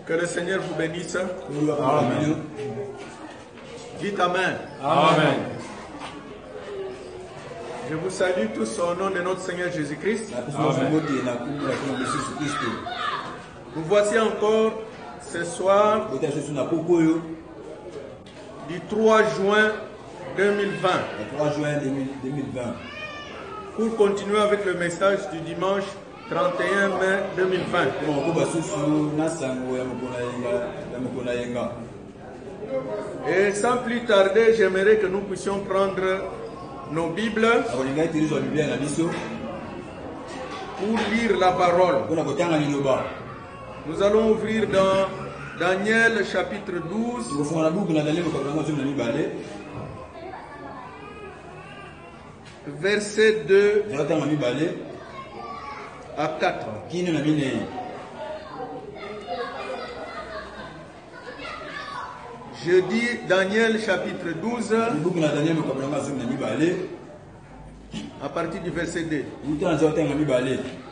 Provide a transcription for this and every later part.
Que le Seigneur vous bénisse. Amen. Dites Amen. Amen. Je vous salue tous au nom de notre Seigneur Jésus-Christ. Nous voici encore ce soir du 3 juin 2020. Pour continuer avec le message du dimanche 31 mai 2020. Et sans plus tarder, j'aimerais que nous puissions prendre nos Bibles pour lire la parole. Nous allons ouvrir dans Daniel chapitre 12. Verset 2 à 4. Je dis Daniel chapitre 12 à partir du verset 2.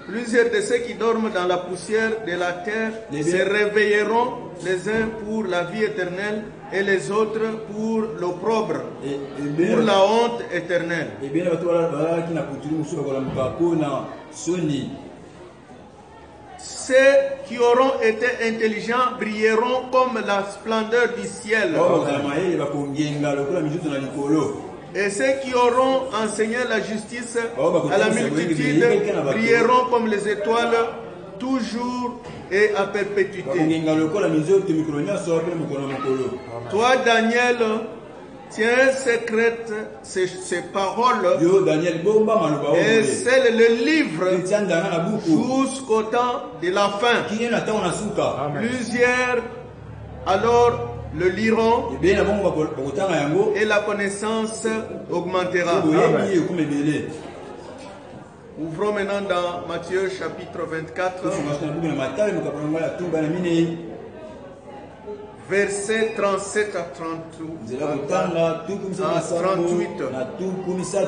Plusieurs de ceux qui dorment dans la poussière de la terre se réveilleront, les uns pour la vie éternelle et les autres pour l'opprobre, pour la honte éternelle. Ceux qui auront été intelligents brilleront comme la splendeur du ciel. Et ceux qui auront enseigné la justice à la multitude brilleront comme les étoiles, toujours et à perpétuité. Toi, Daniel, tiens secrète ces paroles et scelle le livre jusqu'au temps de la fin. Plusieurs alors le liront et la connaissance augmentera. Ouvrons maintenant dans Matthieu chapitre 24. Versets 37 à 38.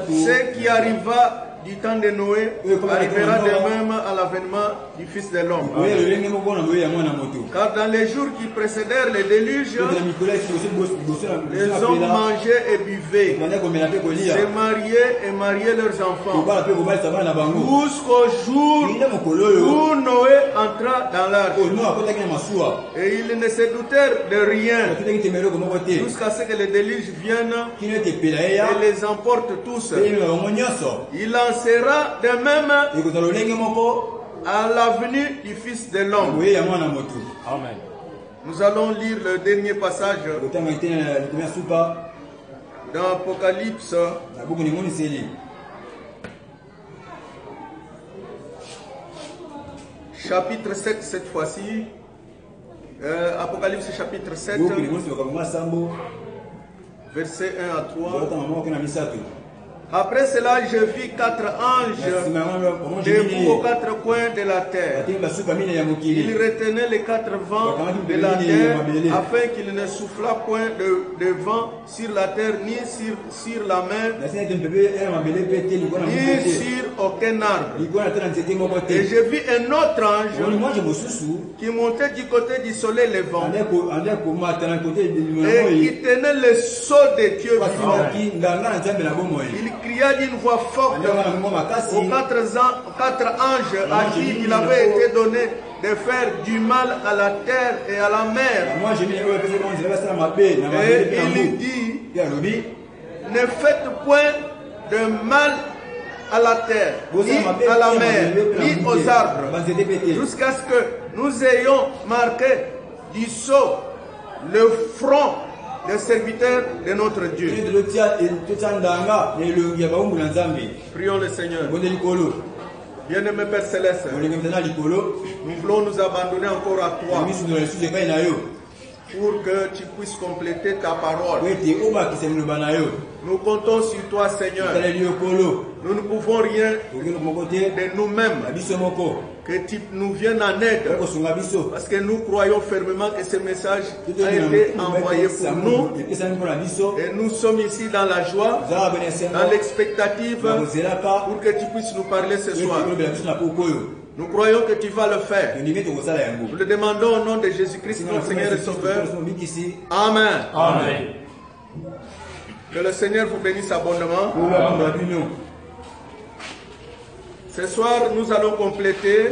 Ce qui arriva du temps de Noé arrivera de même à l'avènement du Fils de l'homme. Car dans les jours qui précédèrent le déluge, les hommes mangeaient et buvaient, se mariaient et mariaient leurs enfants, jusqu'au jour où Noé entra dans l'arche. Et ils ne se doutèrent de rien, jusqu'à ce que le déluge vienne et les emporte tous. Il en sera de même à l'avenue du Fils de l'homme. Amen. Nous allons lire le dernier passage dans Apocalypse. Chapitre 7 cette fois-ci. Apocalypse chapitre 7. Verset 1 à 3. Après cela, je vis 4 anges debout aux 4 coins de la terre. Ils retenaient les 4 vents de la terre afin qu'il ne soufflât point de vent sur la terre, ni sur la mer, ni sur aucun arbre. Et je vis un autre ange qui montait du côté du soleil levant et qui tenait le sceau de Dieu vivant. Il cria d'une voix forte aux 4 anges à qui il avait été donné de faire du mal à la terre et à la mer. Et il dit, ne faites point de mal à la terre, ni à la mer, ni aux arbres, jusqu'à ce que nous ayons marqué du sceau le front des serviteurs de notre Dieu. Prions le Seigneur. Bien-aimé Père Céleste, nous voulons nous abandonner encore à toi pour que tu puisses compléter ta parole. Nous comptons sur toi, Seigneur. Nous ne pouvons rien de nous-mêmes. Que tu nous viennes en aide. Parce que nous croyons fermement que ce message a été envoyé pour nous. Et nous sommes ici dans la joie, dans l'expectative, pour que tu puisses nous parler ce soir. Nous croyons que tu vas le faire. Nous le demandons au nom de Jésus-Christ, notre Seigneur et Sauveur. Amen. Amen. Que le Seigneur vous bénisse abondamment. Ce soir, nous allons compléter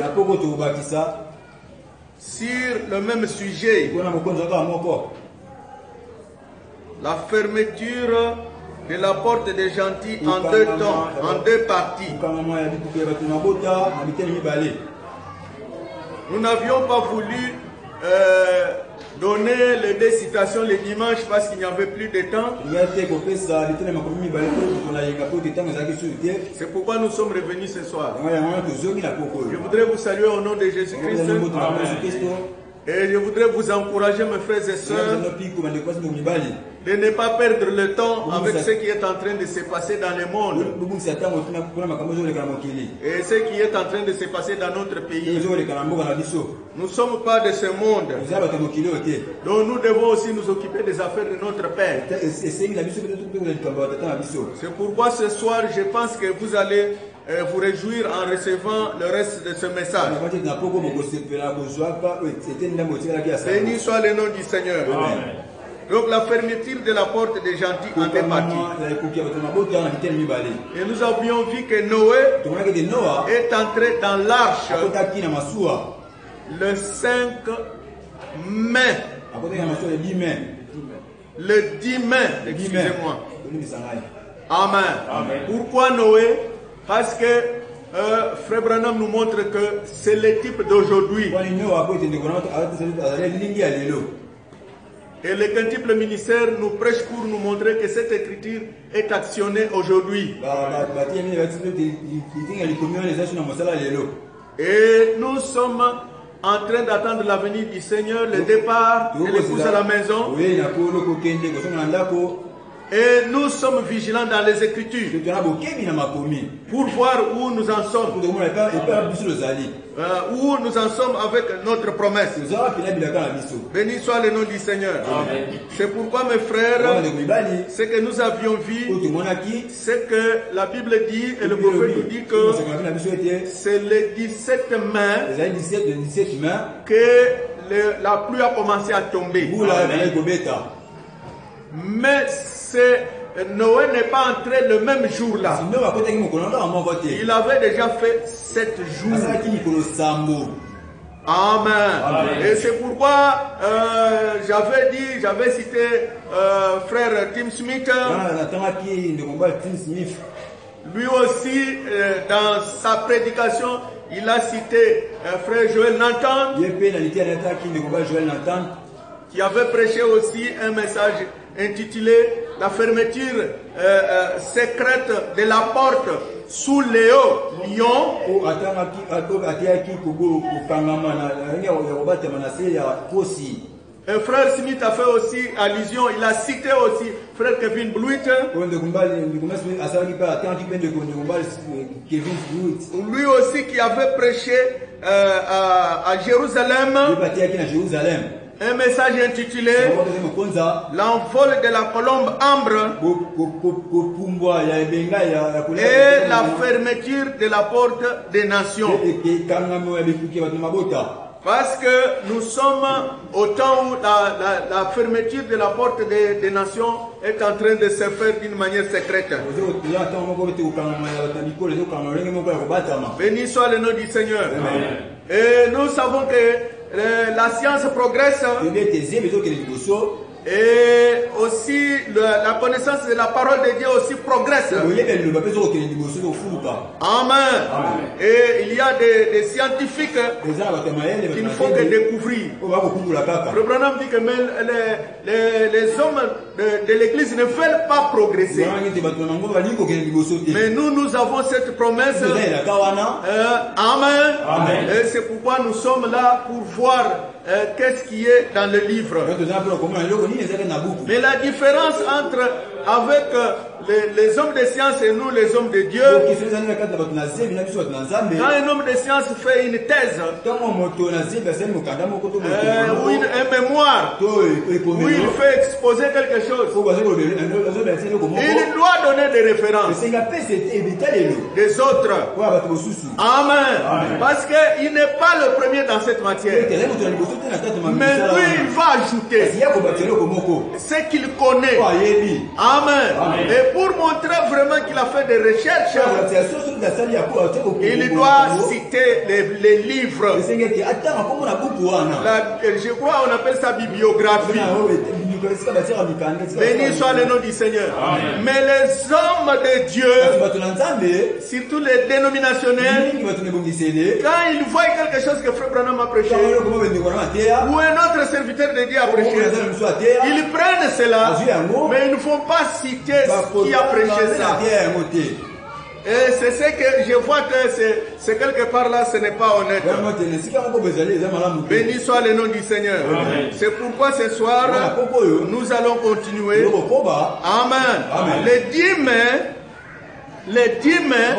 sur le même sujet. La fermeture de la porte des gentils en deux temps, en deux parties. Nous n'avions pas voulu donner les deux citations les dimanches parce qu'il n'y avait plus de temps. C'est pourquoi nous sommes revenus ce soir. Je voudrais vous saluer au nom de Jésus-Christ. Et je voudrais vous encourager, mes frères et sœurs, de ne pas perdre le temps avec ce qui est en train de se passer dans le monde et ce qui est en train de se passer dans notre pays. Nous ne sommes pas de ce monde. Donc nous devons aussi nous occuper des affaires de notre Père. C'est pourquoi ce soir, je pense que vous allez vous réjouir en recevant le reste de ce message. Béni soit le nom du Seigneur. Amen. Donc la fermeture de la porte des gentils en deux parties. Et nous avions vu que Noé est entré dans l'arche le 5 mai. Le 10 mai, excusez-moi. Amen. Pourquoi Noé? Parce que Frère Branham nous montre que c'est le type d'aujourd'hui. Et le quintuple ministère nous prêche pour nous montrer que cette écriture est actionnée aujourd'hui. Et nous sommes en train d'attendre la venue du Seigneur, le départ de l'épouse à la maison. Et nous sommes vigilants dans les Écritures pour voir où nous en sommes. Où nous en sommes avec notre promesse. Béni soit le nom du Seigneur. C'est pourquoi mes frères, ce que nous avions vu, c'est que la Bible dit, et le prophète nous dit que c'est le 17 mai que la pluie a commencé à tomber. Mais Noé n'est pas entré le même jour là. Il avait déjà fait 7 jours. Amen. Et c'est pourquoi j'avais cité frère Tim Smith. Lui aussi, dans sa prédication, il a cité frère Joël Nathan, qui avait prêché aussi un message intitulé La fermeture secrète de la porte sous Lion. Et frère Smith a fait aussi allusion, il a cité aussi frère Kevin Blewett. Lui aussi qui avait prêché à Jérusalem. Un message intitulé L'envol de la colombe ambre et la fermeture de la porte des nations. Parce que nous sommes au temps où la fermeture de la porte des nations est en train de se faire d'une manière secrète. Béni soit le nom du Seigneur. Amen. Et nous savons que la science progresse. Et aussi la connaissance de la parole de Dieu aussi progresse. Amen. Et il y a des scientifiques qui ne font que découvrir. Le Branham dit que les hommes de l'église ne veulent pas progresser. Mais nous avons cette promesse. Amen. Et c'est pourquoi nous sommes là pour voir qu'est-ce qui est dans le livre. Mais la différence entre avec les hommes de science et nous les hommes de Dieu, quand un homme de science fait une thèse ou un mémoire où il fait exposer quelque chose, il doit donner des références des autres. Amen. Parce qu'il n'est pas le premier dans cette matière, mais lui il va ajouter ce qu'il connaît. Amen. Et pour montrer vraiment qu'il a fait des recherches, il doit citer les livres. Je crois qu'on appelle ça bibliographie. Béni soit le nom du Seigneur. Amen. Mais les hommes de Dieu, surtout les dénominationnels, quand ils voient quelque chose que Frère Branham a prêché, ou un autre serviteur de Dieu a prêché, ils prennent cela, mais ils ne font pas citer ce qui a prêché ça. Et c'est ce que je vois que c'est quelque part là, ce n'est pas honnête. Béni soit le nom du Seigneur. C'est pourquoi ce soir, nous allons continuer. Amen. Amen. Les 10 mai,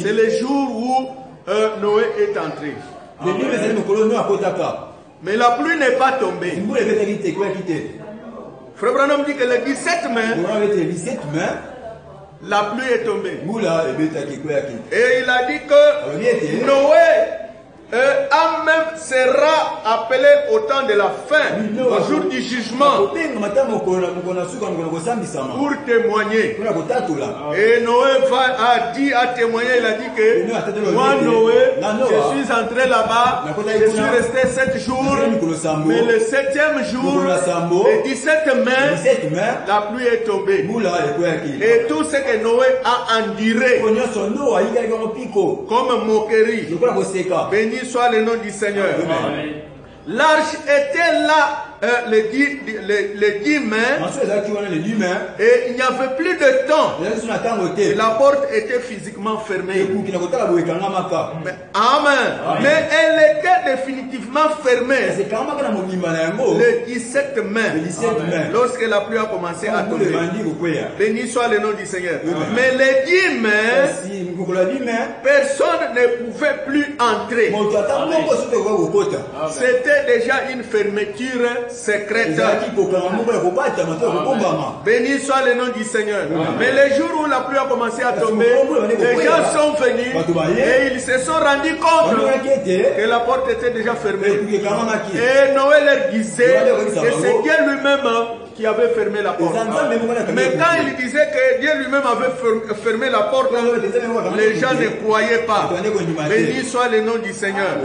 c'est le jour où Noé est entré. Mais la pluie n'est pas tombée. Frère Branham dit que le 17 mai, la pluie est tombée. Et il a dit que Noé même sera appelé au temps de la fin, au jour du jugement, pour témoigner. Et Noé a témoigné, il a dit que moi Noé, je suis entré là-bas, je suis resté 7 jours, mais le 7e jour, le 17 mai, la pluie est tombée. Et tout ce que Noé a enduré comme moquerie, béni soit le nom du Seigneur. L'arche était là le 10 mai, et il n'y avait plus de temps. Et la porte était physiquement fermée. Amen. Mais elle était définitivement fermée le 17 mai, lorsque la pluie a commencé à tomber. Béni soit le nom du Seigneur. Mais le 10 mai, personne ne pouvait plus entrer. C'était déjà une fermeture secrète. Béni soit le nom du Seigneur. Mais le jour où la pluie a commencé à tomber, les gens sont venus et ils se sont rendus compte que la porte était déjà fermée. Et Noé leur disait que c'est Dieu lui-même qui avait fermé la porte. Mais quand il disait que Dieu lui-même avait fermé la porte, les gens ne croyaient pas. Béni soit le nom du Seigneur.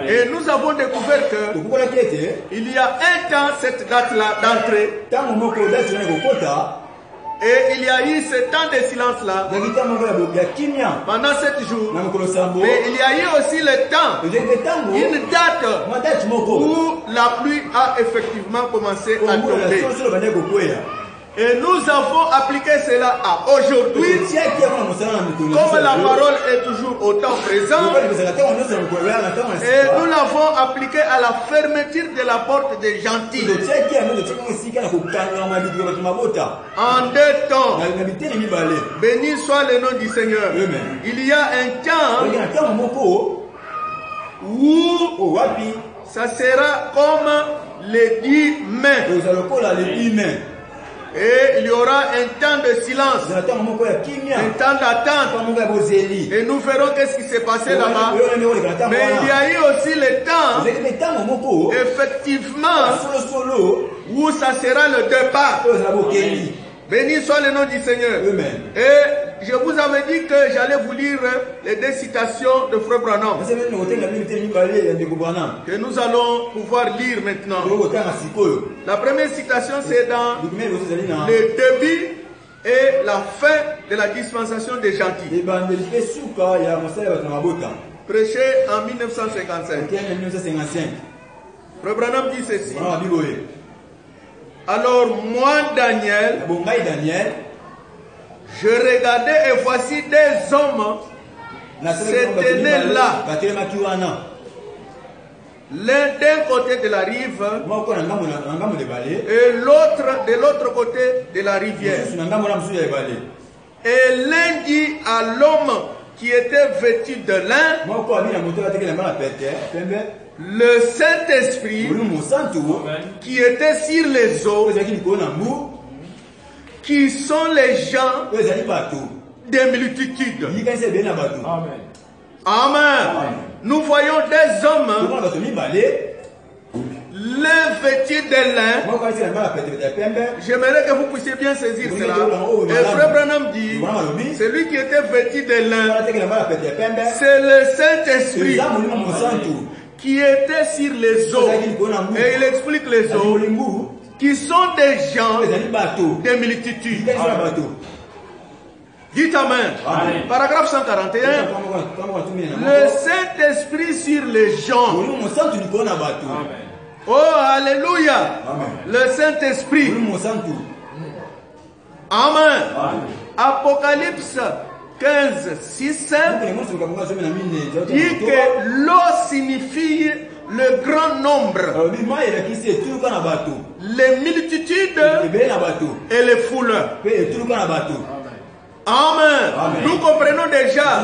Et nous avons découvert que il y a un temps, cette date-là d'entrée, et il y a eu ce temps de silence-là pendant 7 jours. Mais il y a eu aussi le temps, une date où la pluie a effectivement commencé à tomber. Et nous avons appliqué cela à aujourd'hui. Comme la parole est toujours au temps présent, et nous l'avons appliqué à la fermeture de la porte des gentils. En 2 temps. Béni soit le nom du Seigneur. Il y a un temps où ça sera comme le 10 mai. Et il y aura un temps de silence, un temps d'attente. Et nous verrons qu'est-ce qui s'est passé là-bas. Mais il y a eu aussi le temps, effectivement, où ça sera le départ. Béni soit le nom du Seigneur. Et je vous avais dit que j'allais vous lire les 2 citations de Frère Branham, que nous allons pouvoir lire maintenant. La première citation, c'est dans le début et la fin de la dispensation des gentils, prêché en 1955. Frère Branham dit ceci: alors moi, Daniel, je regardais et voici des hommes se tenaient là, L'un d'un côté de la rive et l'autre de l'autre côté de la rivière. Et l'un dit à l'homme qui était vêtu de lin, le Saint-Esprit qui était sur les eaux, qui sont les gens des multitudes. Amen. Amen. Nous voyons des hommes, l'un vêtu de lin. J'aimerais que vous puissiez bien saisir cela. Et Frère Branham dit, celui qui était vêtu de lin, c'est le Saint-Esprit qui était sur les eaux. Et il explique les eaux, qui sont des gens des multitudes. Dites Amen. Amen. Paragraphe 141. Le Saint-Esprit sur les gens. Amen. Oh, alléluia. Amen. Le Saint-Esprit. Amen. Amen. Apocalypse 15, 6, 7 dit que l'eau signifie le grand nombre, les multitudes et les foules. Amen. Amen. Nous comprenons déjà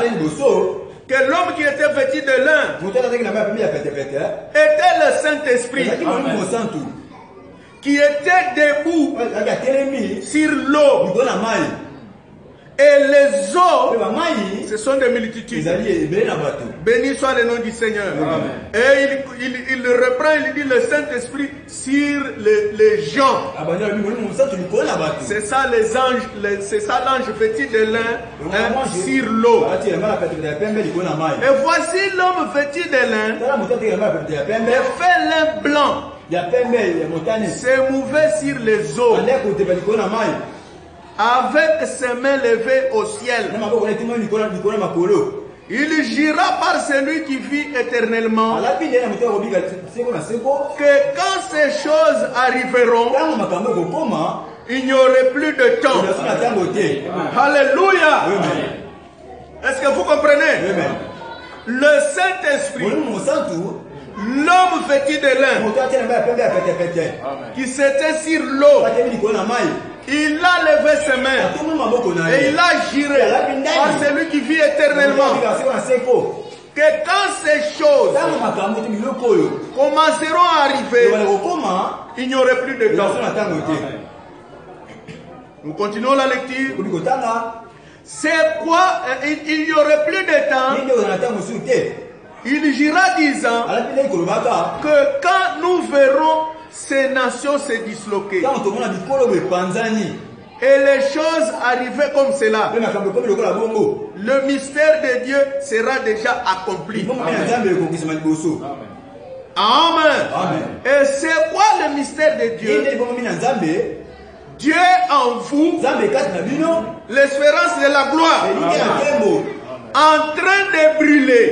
que l'homme qui était vêtu de lin était le Saint-Esprit qui était debout sur l'eau. Et les eaux, ce sont des multitudes. Béni soit le nom du Seigneur. Amen. Et il reprend, il dit le Saint-Esprit sur les gens. C'est ça les anges, c'est ça l'ange vêtu de lin sur l'eau. Et voici l'homme vêtu de lin, et fait lin blanc, se mouvait sur les eaux, avec ses mains levées au ciel. Il jura par celui qui vit éternellement que quand ces choses arriveront, il n'y aurait plus de temps. Alléluia. Est-ce que vous comprenez? Le Saint-Esprit, l'homme vêtu de lin, qui s'était sur l'eau, il a levé ses mains et il a juré par celui qui vit éternellement que quand ces choses commenceront à arriver, il n'y aurait plus de temps. Nous continuons la lecture. C'est quoi? Il n'y aurait plus de temps. Il jura disant que quand nous verrons ces nations se disloquer et les choses arriver comme cela, le mystère de Dieu sera déjà accompli. Amen. Amen. Et c'est quoi le mystère de Dieu? Dieu en vous, l'espérance de la gloire, en train de brûler.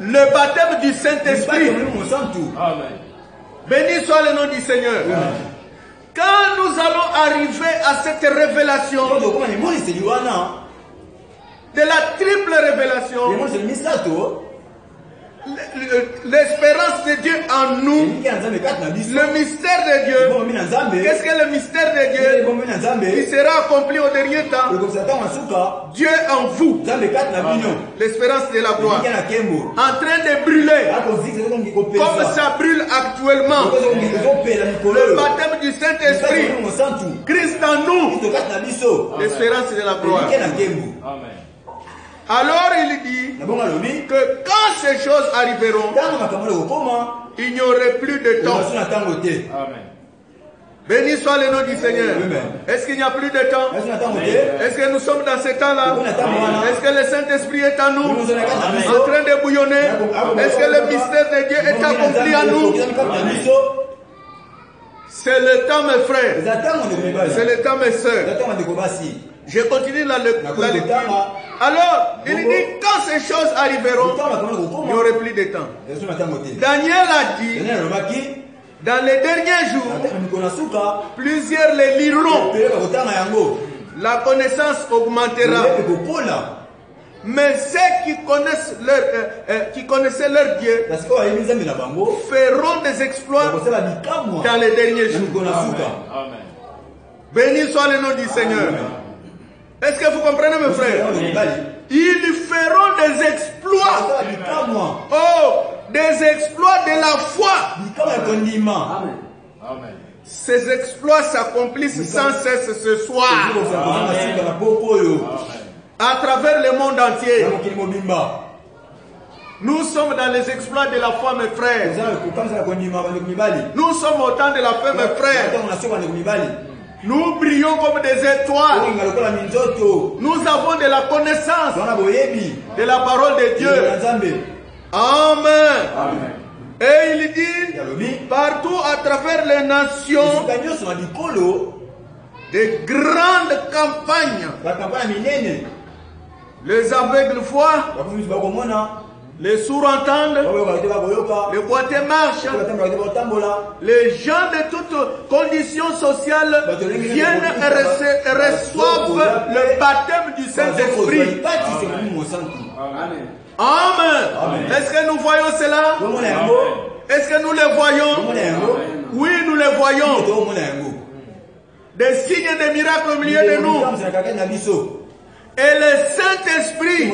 Le baptême du Saint-Esprit. Béni soit le nom du Seigneur. Amen. Quand nous allons arriver à cette révélation, de la triple révélation, l'espérance de Dieu en nous, le mystère de Dieu. Qu'est-ce que le mystère de Dieu qui sera accompli au dernier temps? Dieu en vous, l'espérance de la gloire, en train de brûler comme ça brûle actuellement. Le baptême du Saint-Esprit, Christ en nous, l'espérance de la gloire. Amen. Alors il dit que quand ces choses arriveront, il n'y aurait plus de temps. Amen. Béni soit le nom du Seigneur. Est-ce qu'il n'y a plus de temps? Est-ce que nous sommes dans ce temps-là? Est-ce que le Saint-Esprit est en nous, en train de bouillonner? Est-ce que le mystère de Dieu est accompli en nous? C'est le temps, mes frères. C'est le temps, mes sœurs. Je continue la lecture. Alors, il dit, quand ces choses arriveront, il n'y aurait plus de temps. Daniel a dit, dans les derniers jours, plusieurs les liront. La connaissance augmentera. Mais ceux qui connaissaient leur Dieu feront des exploits dans les derniers jours. Amen. Béni soit le nom du Seigneur. Est-ce que vous comprenez, mes frères? Ils feront des exploits. Oh, des exploits de la foi. Amen. Amen. Ces exploits s'accomplissent sans cesse ce soir. À travers le monde entier. Nous sommes dans les exploits de la foi, mes frères. Nous sommes au temps de la foi, mes frères. Nous brillons comme des étoiles. Nous avons de la connaissance de la parole de Dieu. Amen. Amen. Et il dit, partout à travers les nations, des grandes campagnes. Les aveugles voient, les sourds entendent, les boiteux marchent, les gens de toutes conditions sociales viennent et reçoivent le baptême du Saint-Esprit. Amen. Est-ce que nous voyons cela? Est-ce que nous le voyons? Oui, nous le voyons. Des signes et des miracles au milieu de nous. Et le Saint-Esprit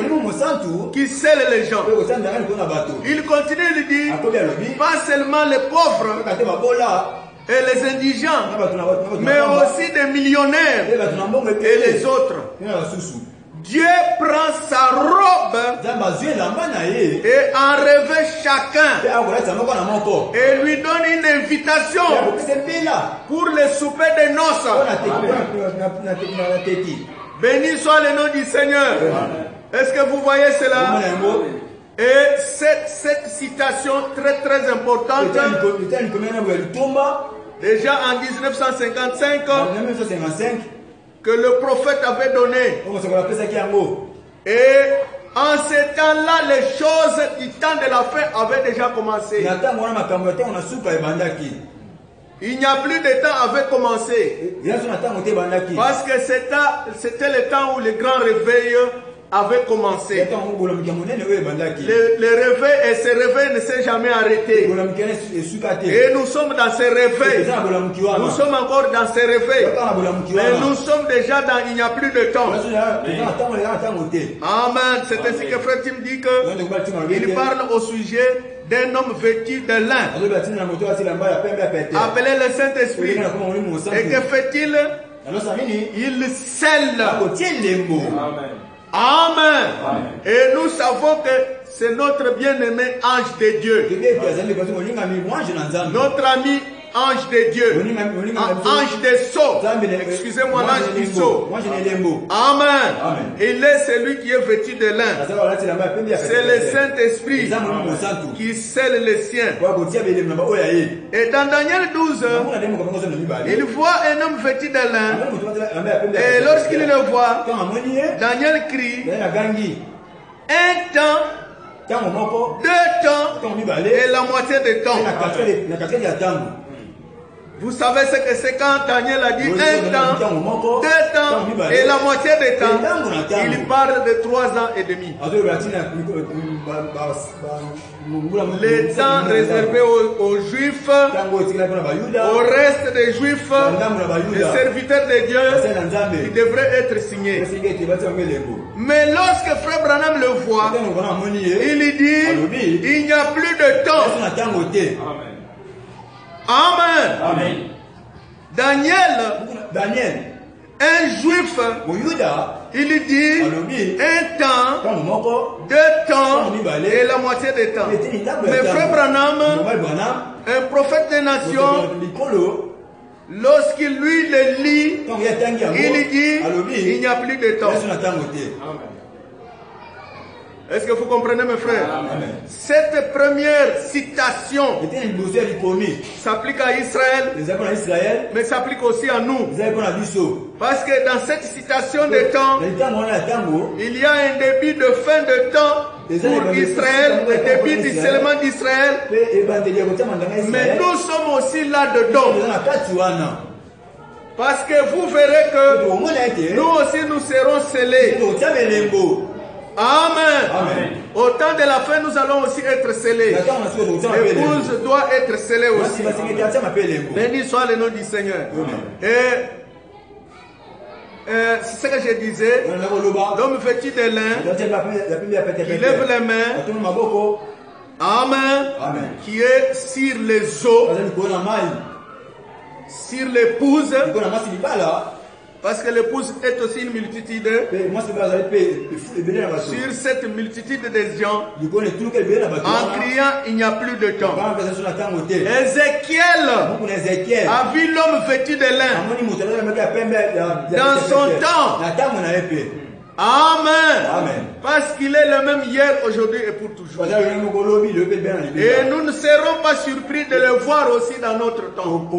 qui scelle les gens. Il continue, il dit, pas seulement les pauvres et les indigents, mais aussi des millionnaires et les autres. Dieu prend sa robe et en revêt chacun et lui donne une invitation pour le souper de noces. Béni soit le nom du Seigneur. Est-ce que vous voyez cela? Et cette citation très importante, déjà en 1955, que le prophète avait donné. Et en ce temps-là, les choses du temps de la fin avaient déjà commencé. Il n'y a plus de temps avait commencé. Parce que c'était le temps où le grand réveil avait commencé. Le réveil et ce réveil ne s'est jamais arrêté. Et nous sommes dans ce réveil. Nous sommes encore dans ce réveil. Mais nous sommes déjà dans il n'y a plus de temps. Amen. C'est ainsi que Frère Tim dit qu'il parle au sujet d'un homme vêtu de lin, appelé le Saint-Esprit. Et que fait-il? Il scelle. Amen. Et nous savons que c'est notre bien-aimé ange de Dieu. Notre ami ange de Dieu. Ange des sceaux. Excusez-moi, l'ange du sceau. Amen. Il est celui qui est vêtu de lin. C'est le Saint-Esprit qui scelle les siens. Et dans Daniel 12, il voit un homme vêtu de lin. Et lorsqu'il le voit, Daniel crie, un temps, 2 temps et la moitié de temps. Vous savez ce que c'est quand Daniel a dit 1 temps, 2 temps et la moitié des temps. Il parle de 3 ans et demi. Les temps réservés aux Juifs, au reste des Juifs, les serviteurs de Dieu, ils devraient être signés. Mais lorsque Frère Branham le voit, il dit, il n'y a plus de temps. Amen. Daniel, un juif, il dit un temps, 2 temps et la moitié des temps. Mais Frère Branham, un prophète des nations, lorsqu'il lui le lit, il dit il n'y a plus de temps. Est-ce que vous comprenez, mes frères? Amen. Cette première citation s'applique à Israël, mais s'applique aussi à nous. Parce que dans cette citation de temps, il y a un début de fin de temps pour Israël, le début du scellement d'Israël. Mais nous sommes aussi là-dedans. Parce que vous verrez que nous aussi nous serons scellés. Amen. Amen. Au temps de la fin, nous allons aussi être scellés. L'épouse doit être scellée aussi. Béni soit le nom du Seigneur. Et c'est ce que je disais. L'homme vêtu de lin, qui lève les mains. Amen. Amen. Qui est sur les eaux, sur l'épouse. Parce que l'épouse est aussi une multitude. Sur cette multitude de gens, en criant, il n'y a plus de temps. Ézéchiel a vu l'homme vêtu de lin dans son temps. Amen. Amen. Parce qu'il est le même hier, aujourd'hui et pour toujours. Et nous ne serons pas surpris de le voir aussi dans notre temps.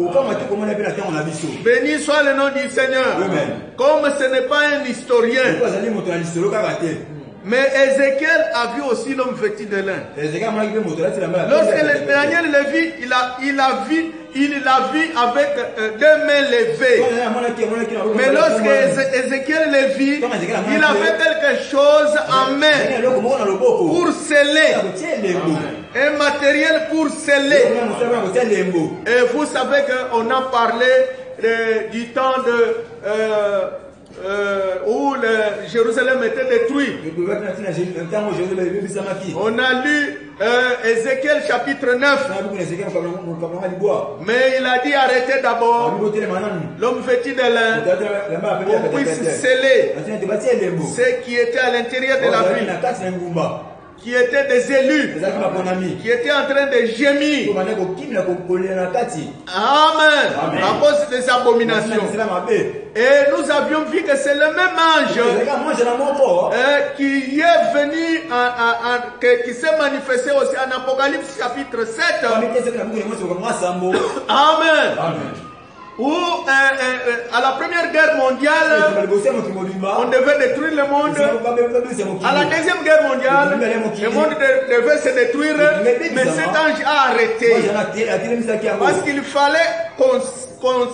Béni soit le nom du Seigneur. Amen. Comme ce n'est pas un historien, mais Ézéchiel a vu aussi l'homme vêtu de lin. Lorsque Daniel le vit, il l'a vu avec deux mains levées. Mais lorsque Ézéchiel le vit, il avait quelque chose en main pour sceller. Un matériel pour sceller. Et vous savez qu'on a parlé du temps où Jérusalem était détruit. On a lu Ézéchiel chapitre 9. Mais il a dit arrêtez d'abord l'homme vêtu de lin pour qu'on puisse sceller ce qui était à l'intérieur de la ville, qui étaient des élus, qui étaient en train de gémir. Amen. À cause des abominations. Et nous avions vu que c'est le même ange qui est venu, qui s'est manifesté aussi en Apocalypse chapitre 7. Amen. Où à la première guerre mondiale, on devait détruire le monde. À la deuxième guerre mondiale, le monde devait se détruire. Mais cet ange a arrêté. Parce qu'il fallait qu'on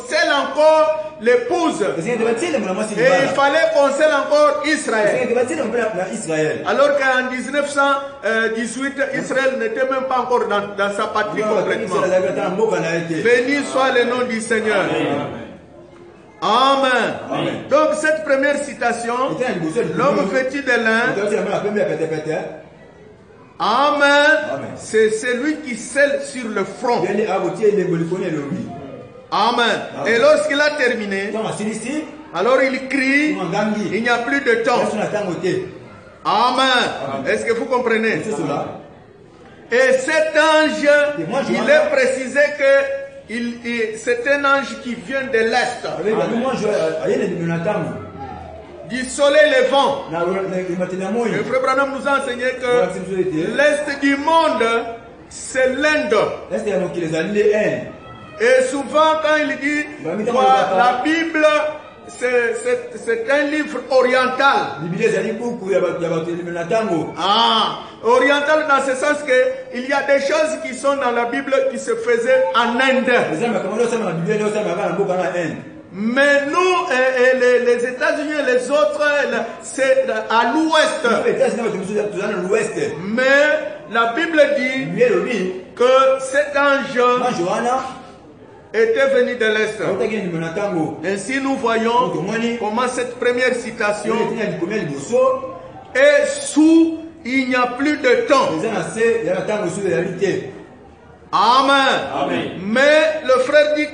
scelle encore l'épouse. Et il fallait qu'on scelle encore Israël. Alors qu'en 1918, Israël n'était même pas encore dans sa patrie complètement. Béni soit le nom du Seigneur. Amen. Amen. Donc cette première citation, l'homme vêtu de lin, Amen, c'est celui qui scelle sur le front. Amen. Et lorsqu'il a terminé, alors il crie, il n'y a plus de temps. Amen. Est-ce que vous comprenez? Et cet ange, il est précisé que c'est un ange qui vient de l'Est. Du soleil levant. Le frère Branham nous a enseigné que l'Est du monde, c'est l'Inde. Et souvent quand il dit la Bible, c'est un livre oriental. Oriental dans ce sens que il y a des choses qui sont dans la Bible qui se faisaient en Inde. Mais nous, les États-Unis et les autres, c'est à l'ouest. Mais la Bible dit que cet ange était venu de l'Est. Ainsi nous voyons comment cette première citation est sous il n'y a plus de temps. Amen. Amen. Mais le frère dit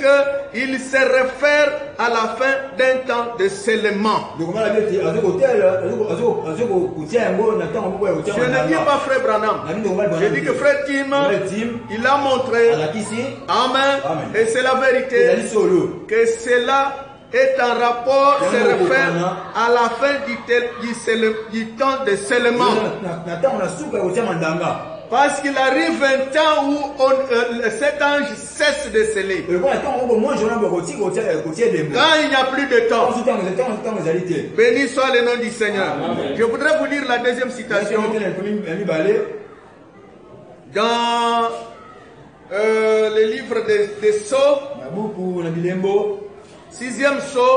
qu'il se réfère à la fin d'un temps de scellement. Je ne dis pas frère Branham. Je dis que frère Tim, il a montré, Amen, et c'est la vérité, que cela est en rapport, se réfère à la fin du temps de scellement. Parce qu'il arrive un temps où cet ange cesse de sceller. Quand il n'y a plus de temps. Béni soit le nom du Seigneur. Je voudrais vous lire la deuxième citation. Dans le livre des Sceaux, 6e Sceau,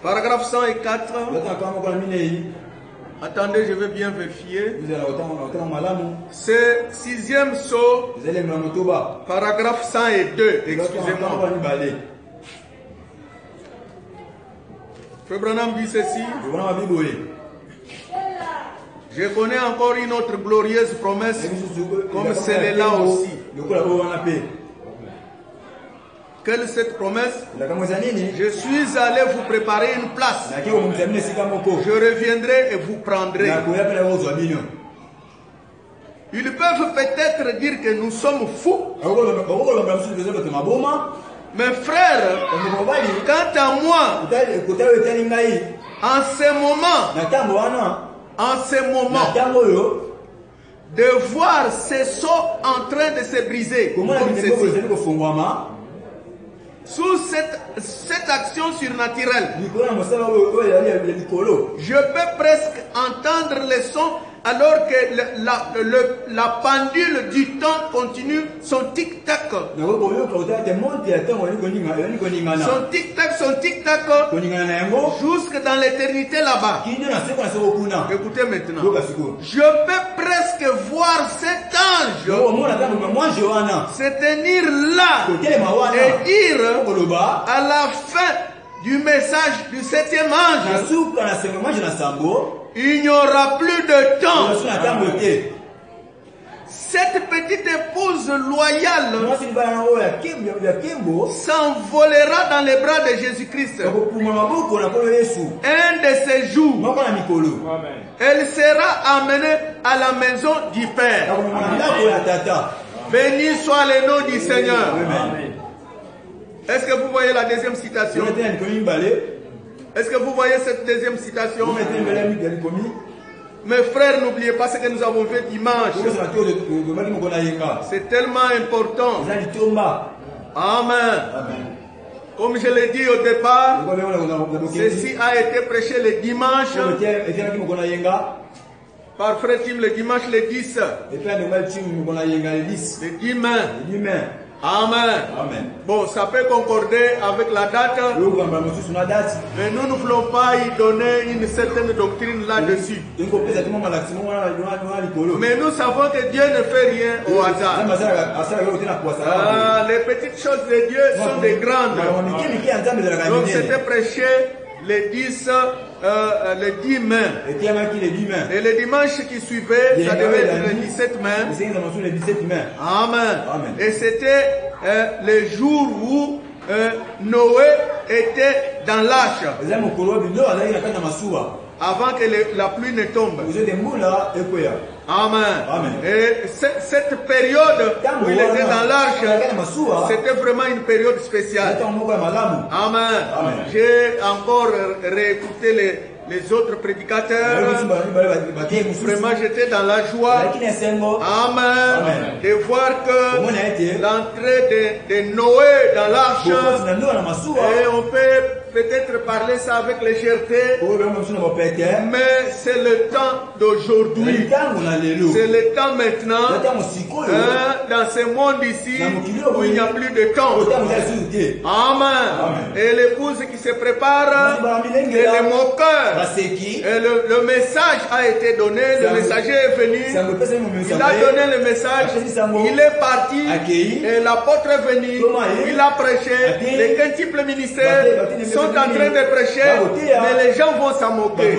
Paragraphe 104. Attendez, je vais bien vérifier. C'est 6e saut. Paragraphe 102. Excusez-moi. Frère Branham dit ceci. Je connais encore une autre glorieuse promesse comme celle-là aussi. Quelle est cette promesse? Je suis allé vous préparer une place. Je reviendrai et vous prendrai. Ils peuvent peut-être dire que nous sommes fous. Mais frère, quant à moi, en ce moment, de voir ces seaux en train de se briser, sous cette action surnaturelle, je peux presque entendre les sons alors que la pendule du temps continue son tic-tac. Son tic-tac, jusque dans l'éternité là-bas. Écoutez maintenant. Je peux presque voir cet ange se tenir là et dire à la fin du message du 7e ange, il n'y aura plus de temps. Cette petite épouse loyale s'envolera dans les bras de Jésus-Christ. Un de ces jours, elle sera amenée à la maison du Père. Béni soit le nom du Seigneur. Est-ce que vous voyez la deuxième citation? Est-ce que vous voyez cette deuxième citation? Mes frères, n'oubliez pas ce que nous avons fait dimanche. C'est tellement important. Amen. Comme je l'ai dit au départ, ceci a été prêché le dimanche par Frère Tim le dimanche le 10. Le 10 mai. Amen. Amen. Bon, ça peut concorder avec la date, mais nous ne voulons pas y donner une certaine doctrine là-dessus. Mais nous savons que Dieu ne fait rien au hasard. Les petites choses de Dieu sont des grandes. Donc c'était prêché le 10 mai. Et le dimanche qui suivait, ça devait être le 17 mai. Amen. Et c'était le jour où Noé était dans l'arche. Avant que la pluie ne tombe. Amen. Et cette période où il était dans l'arche, c'était vraiment une période spéciale. Amen. J'ai encore réécouté les autres prédicateurs. Vraiment, j'étais dans la joie. Amen. De voir que l'entrée de Noé dans l'arche, et on peut-être parler ça avec légèreté, mais c'est le temps d'aujourd'hui. C'est le temps maintenant, dans ce monde ici, où il n'y a plus de temps. Amen. Et l'épouse qui se prépare, et les moqueurs. Et le message a été donné, le messager est venu, il a donné le message, il est parti, et l'apôtre est venu, il a prêché, les quintuples ministères sont en train de prêcher, mais les gens vont s'en moquer.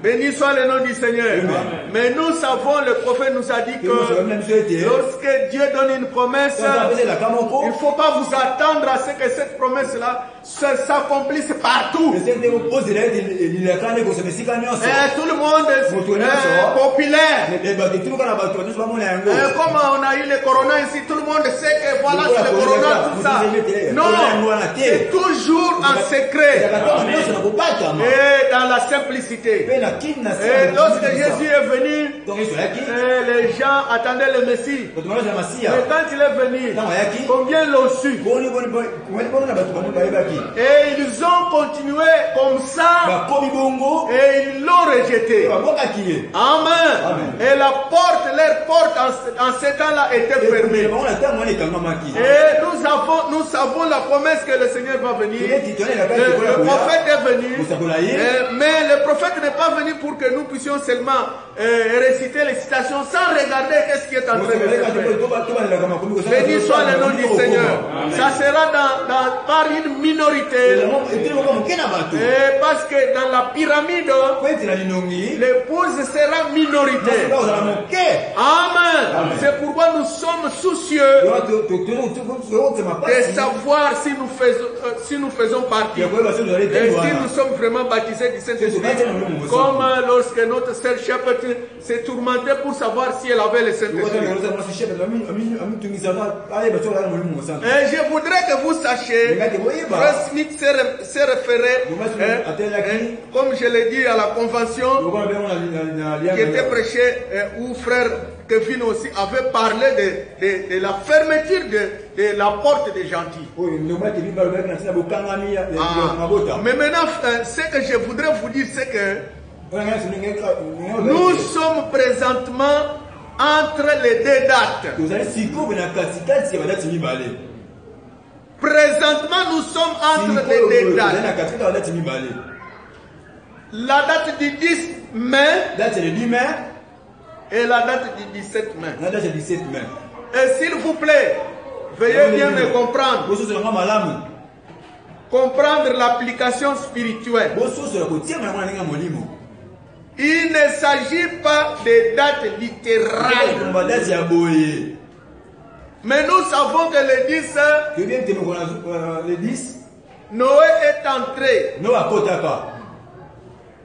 Béni soit le nom du Seigneur. Mais nous savons, le prophète nous a dit que lorsque Dieu donne une promesse, il ne faut pas vous attendre à ce que cette promesse-là s'accomplisse partout. Et tout le monde est populaire. Comme on a eu le corona ici, tout le monde sait que voilà, c'est le corona, tout ça. Non, c'est toujours en secret. Et dans la simplicité. Et lorsque Jésus est venu, les gens attendaient le Messie. Mais quand il est venu, combien l'ont su? Et ils ont continué comme ça. Et ils l'ont rejeté. Amen. Et la porte, leur porte en ce temps-là était fermée. Et nous savons la promesse que le Seigneur va venir. Le prophète est venu. Mais le prophète n'est pas venu pour que nous puissions seulement réciter les citations sans regarder qu'est-ce qui est en train de se faire. Béni soit le nom du Seigneur. Ça sera par une minorité. Et parce que dans la pyramide, l'épouse sera minorité. Amen. C'est pourquoi nous sommes soucieux de savoir si nous faisons partie. Et si nous sommes vraiment baptisés du Saint-Esprit. Comme lorsque notre sœur Shepherd s'est tourmentée pour savoir si elle avait le Saint-Esprit. Et je voudrais que vous sachiez, Frère Smith s'est référé, comme je l'ai dit à la convention, qui était prêchée, où Frère Kevin aussi avait parlé de la fermeture de la porte des gentils. Mais maintenant, ce que je voudrais vous dire, c'est que nous sommes présentement entre les deux dates. Présentement, nous sommes entre les deux dates. La date du 10 mai et la date du 17 mai. Et s'il vous plaît, veuillez bien me comprendre. Comprendre l'application spirituelle. Il ne s'agit pas de dates littérales. Mais nous savons que le 10, Noé est entré.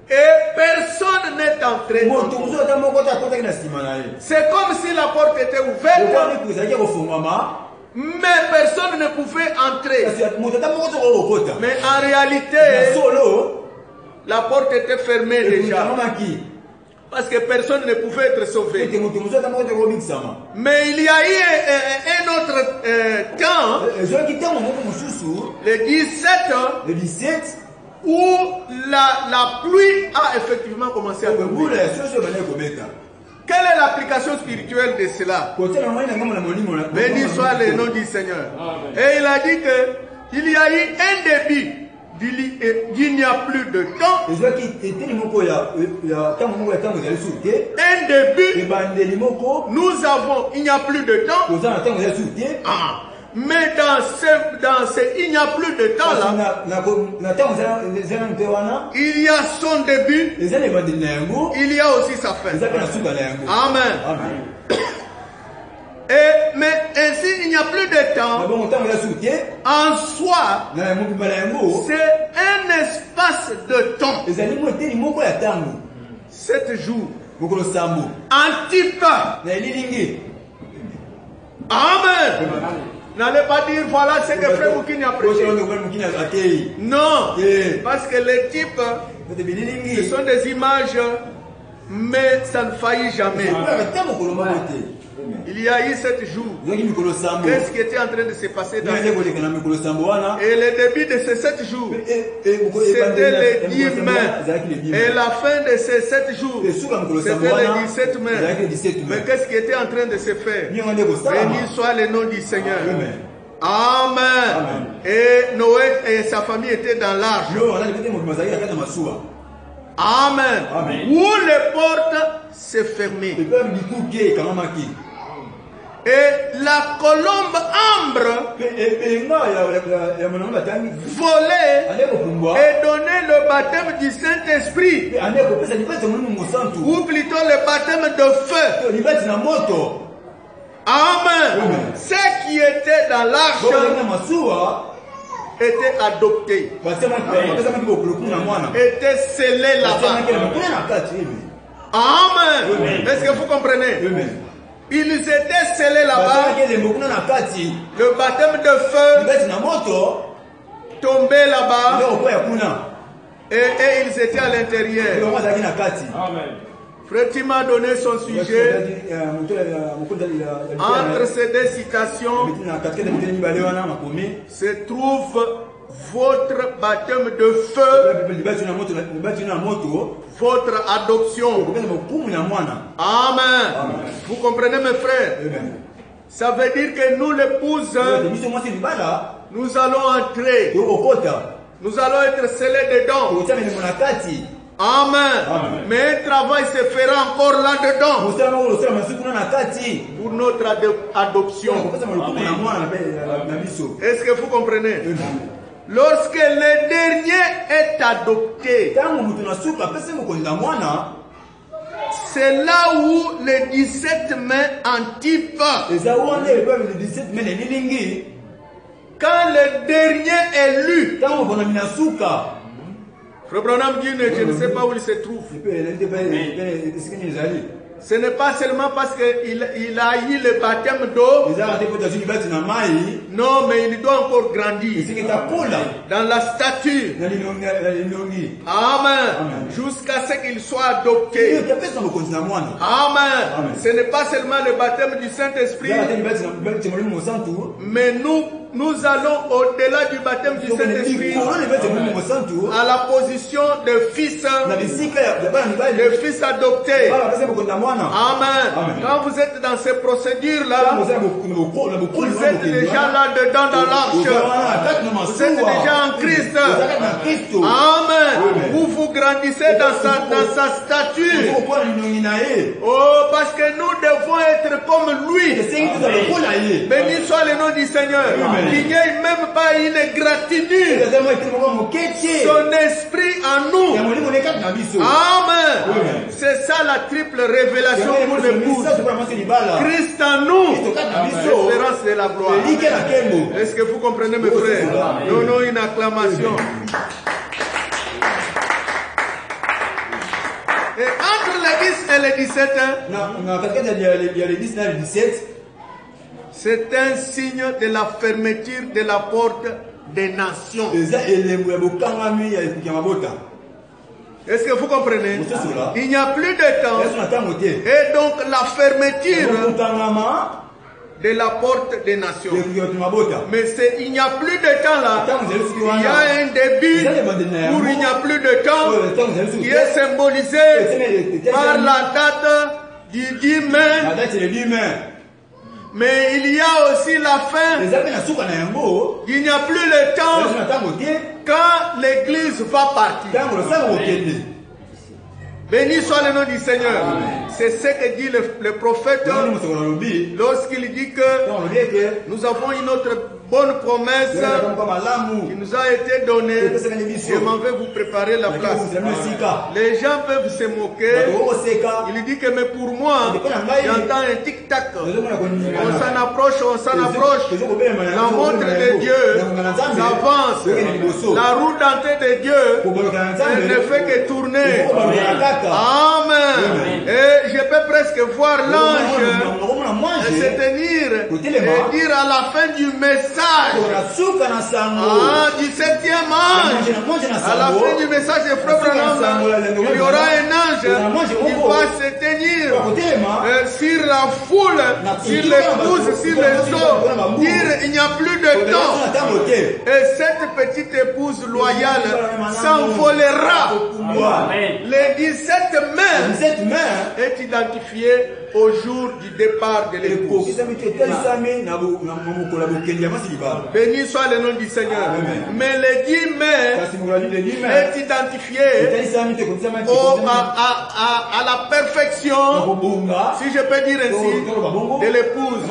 Et personne n'est entré. C'est comme si la porte était ouverte. Mais personne ne pouvait entrer. Mais en réalité, la porte était fermée déjà. Parce que personne ne pouvait être sauvé. Mais il y a eu un autre temps, le 17, où la pluie a effectivement commencé à tomber. Quelle est l'application spirituelle de cela? Béni soit le nom du Seigneur. Et il a dit qu'il y a eu un début. Il n'y a plus de temps. Un début. Nous avons, il n'y a plus de temps. Mais dans ce il n'y a plus de temps là, il y a son début, il y a aussi sa fin. Amen. Mais ainsi il n'y a plus de temps. En soi, c'est un espace de temps. 7 jours. Un type. Amen. N'allez pas dire voilà ce que Frère Moukini a prêché. Non, parce que les types, ce sont des images, mais ça ne faillit jamais. Il y a eu 7 jours. Qu'est-ce qui était en train de se passer dans cette jour? Et le début de ces 7 jours, c'était le 10 mai. Et la fin de ces 7 jours, c'était le 17 mai. Mais qu'est-ce qui était en train de se faire? Béni soit le nom du Seigneur. Amen. Et Noé et sa famille étaient dans l'arche. Amen. Où les portes se fermaient. Et la colombe ambre volait et donnait le baptême du Saint-Esprit, ou plutôt le baptême de feu. Amen. Ce qui était dans l'arche était adopté, était scellé là-bas. Amen. Est-ce que vous comprenez? Ils étaient scellés là-bas. Le baptême de feu tombait là-bas. Et ils étaient à l'intérieur. Frère Tim a donné son sujet. Entre ces deux citations se trouve votre baptême de feu, votre adoption. Amen. Vous comprenez mes frères? Ça veut dire que nous l'épouse, nous allons entrer. Nous allons être scellés dedans. Amen. Mais un travail se fera encore là-dedans pour notre adoption. Est-ce que vous comprenez? Lorsque le dernier est adopté, c'est là où les 17 mains anticipent. Quand le dernier est lu, Frère Branham dit, je ne sais pas où il se trouve. Ce n'est pas seulement parce qu'il a eu le baptême d'eau. Non, mais il doit encore grandir dans la stature. Amen. Jusqu'à ce qu'il soit adopté. Amen. Ce n'est pas seulement le baptême du Saint-Esprit, mais nous allons au-delà du baptême du Saint-Esprit à la position de fils, de fils adopté. Amen. Quand vous êtes dans ces procédures-là, vous êtes déjà là-dedans dans l'arche. Vous êtes déjà en Christ. Amen. Vous grandissez dans sa stature. Oh, parce que nous devons être comme lui. Béni soit le nom du Seigneur. Il n'y a même pas une gratitude. Son esprit en nous. Amen. C'est ça la triple révélation pour l'épouse. Christ en nous. L'espérance de la gloire. Est-ce que vous comprenez mes frères? Donnons une acclamation. Et entre les 10 et les 17, c'est un signe de la fermeture de la porte des nations. Est-ce que vous comprenez? Il n'y a plus de temps. Et donc la fermeture de la porte des nations. Mais il n'y a plus de temps là. Il y a un début où il n'y a plus de temps qui est symbolisé par la date du 10 mai. Mais il y a aussi la fin. Il n'y a plus le temps quand l'église va partir. Béni soit le nom du Seigneur. C'est ce que dit le prophète lorsqu'il dit que nous avons une autre bonne promesse qui nous a été donnée. Je m'en vais vous préparer la place. Les gens peuvent se moquer. Il dit que mais pour moi, j'entends un tic-tac. On s'en approche. La montre de Dieu avance. La roue dentée de Dieu, elle ne fait que tourner. Amen. Et je peux presque voir l'ange se tenir et dire à la fin du message, du 7e ange, à la fin du message de Frère Branham, il y aura un ange qui va se tenir sur la foule, sur l'épouse, sur les eaux, dire il n'y a plus de temps. Et cette petite épouse loyale s'envolera. Les 17 mai est identifié au jour du départ de l'épouse. Béni soit le nom du Seigneur. Mais le 10 mai est identifié à la perfection, si je peux dire ainsi, de l'épouse,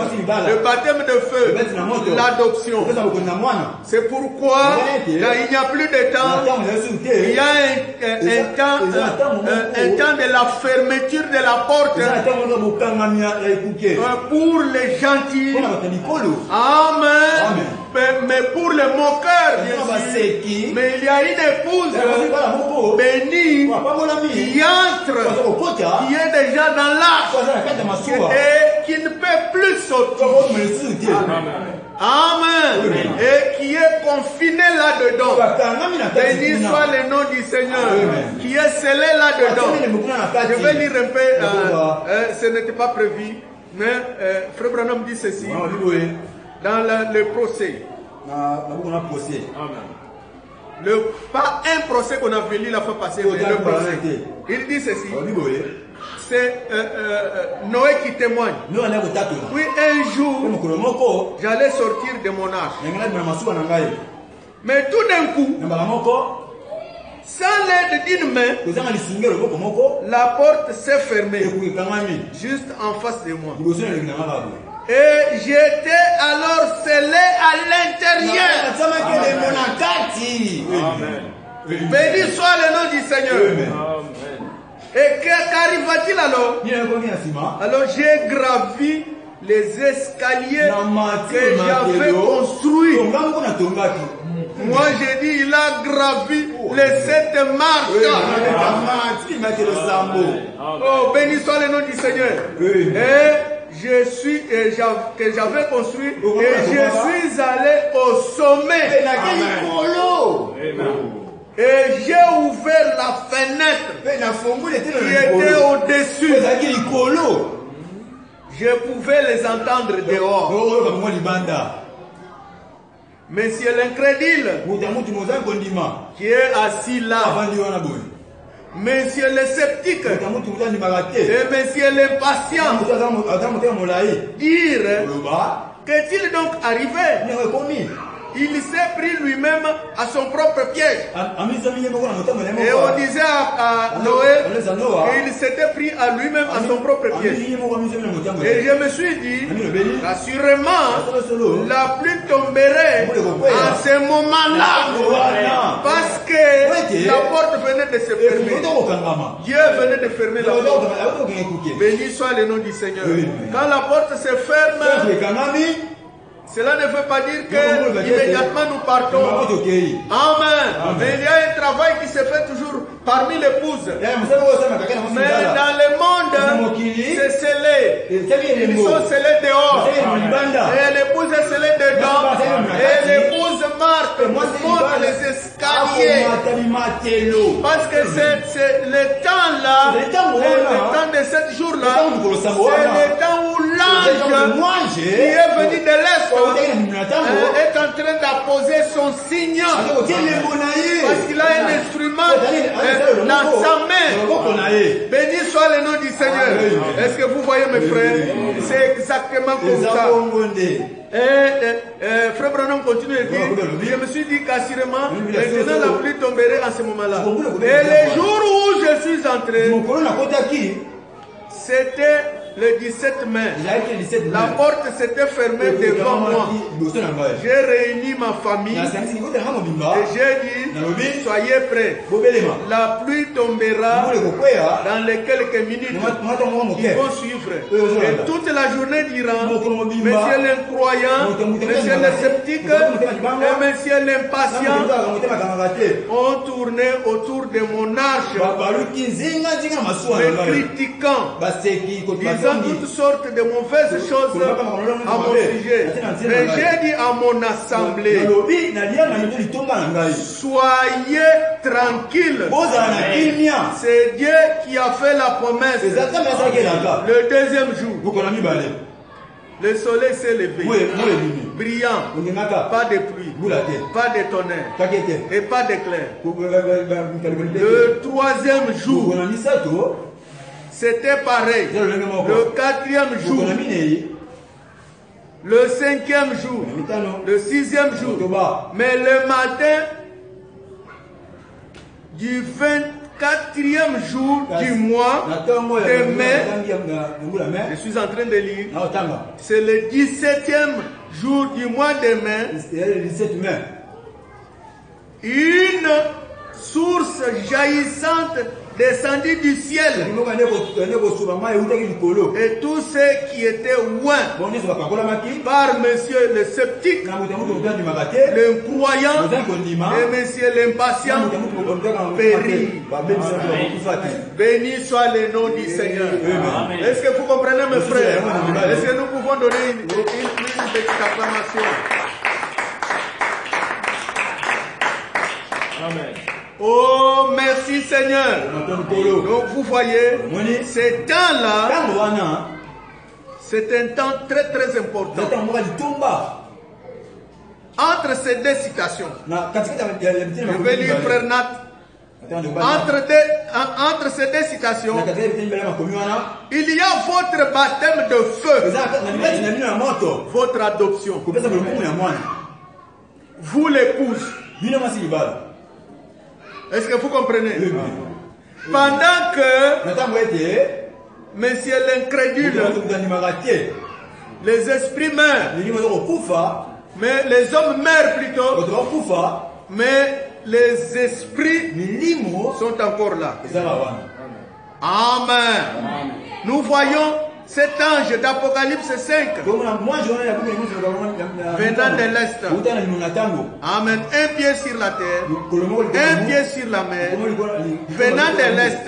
le baptême de feu, l'adoption. C'est pourquoi il n'y a plus de temps. Il y a un temps de la fermeture de la porte pour les gentils. Amen. Mais pour les moqueurs, mais il y a une épouse bénie qui entre, qui est déjà dans l'arche et qui ne peut plus sauter. Amen. Et qui est confiné là-dedans. Béni soit le nom du Seigneur. Qui est scellé là-dedans. Je vais lire un peu. Ce n'était pas prévu. Mais Frère Branham dit ceci. Dans le procès. Pas un procès qu'on a venu la fois passée, mais le procès. Il dit ceci. C'est Noé qui témoigne. Puis un jour, j'allais sortir de mon arche. Mais tout d'un coup, sans l'aide d'une main, la porte s'est fermée, juste en face de moi. Et j'étais alors scellé à l'intérieur. Béni soit le nom du Seigneur. Et qu'arriva-t-il alors? Alors j'ai gravi les escaliers que j'avais construits. Moi j'ai dit, il a gravi les 7 marches. Oh, béni soit le nom du Seigneur. Et que j'avais construit et je suis allé au sommet. Et j'ai ouvert la fenêtre qui était au-dessus. Je pouvais les entendre dehors. Monsieur l'incrédule qui est assis là, monsieur le sceptique et monsieur l'impatient, dire qu'est-il donc arrivé? Il s'est pris lui-même à son propre piège. Et on disait à Noé qu'il s'était pris à lui-même à son propre piège. Et je me suis dit, assurément, la pluie tomberait à ce moment-là. Parce que la porte venait de se fermer. Dieu venait de fermer la porte. Béni soit le nom du Seigneur. Quand la porte se ferme, cela ne veut pas dire que immédiatement nous partons. Amen. Mais il y a un travail qui se fait toujours parmi l'épouses. Mais dans le monde, c'est scellé. Ils sont scellés dehors. Et l'épouse est scellée dedans. Et l'épouse monte les escaliers. Parce que c'est le temps là, le temps de 7 jours-là, c'est le temps où l'ange qui est venu de l'Est est en train d'apposer son signe. Parce qu'il a un instrument dans sa main. Béni soit le nom du Seigneur. Est-ce que vous voyez mes frères? C'est exactement comme ça. Frère Branham continue de dire, je me suis dit qu'assurément, maintenant la pluie tomberait à ce moment-là. Et le jour où je suis entré, c'était le 17 mai. La porte s'était fermée devant moi. J'ai réuni ma famille et j'ai dit, soyez prêts. La pluie tombera dans les quelques minutes qui vont suivre. Et toute la journée durant, monsieur l'incroyant, monsieur le sceptique et monsieur l'impatient ont tourné autour de mon arche, me critiquant, disant toutes sortes de mauvaises choses à mon sujet. Mais j'ai dit à mon assemblée, soyez tranquilles. C'est Dieu qui a fait la promesse. Le deuxième jour, le soleil s'est levé, brillant, pas de pluie, pas de tonnerre et pas d'éclair. Le troisième jour, c'était pareil. Le quatrième jour, le cinquième jour, le sixième jour. Mais le matin du 24e jour du mois de mai, je suis en train de lire, c'est le 17e jour du mois de mai, une source jaillissante descendit du ciel et tous ceux qui étaient loin par monsieur le sceptique, l'incroyant et monsieur l'impatient périt. Béni soit le nom du Seigneur. Est-ce que vous comprenez mes frères? Est-ce que nous pouvons donner une petite acclamation? Amen. Oh, merci Seigneur. Donc vous voyez, ce temps-là, c'est un temps très très important. entre ces deux citations, je vais lire frère Nat. Entre ces deux citations, il y a votre baptême de feu, votre adoption. Vous l'épouse. Est-ce que vous comprenez? Pendant que monsieur l'incrédule, les esprits meurent, mais les hommes meurent plutôt, mais les esprits sont encore là. Amen. Nous voyons cet ange d'Apocalypse 5 venant de l'Est. Amen. Un pied sur la terre, un pied sur la mer, venant de l'Est.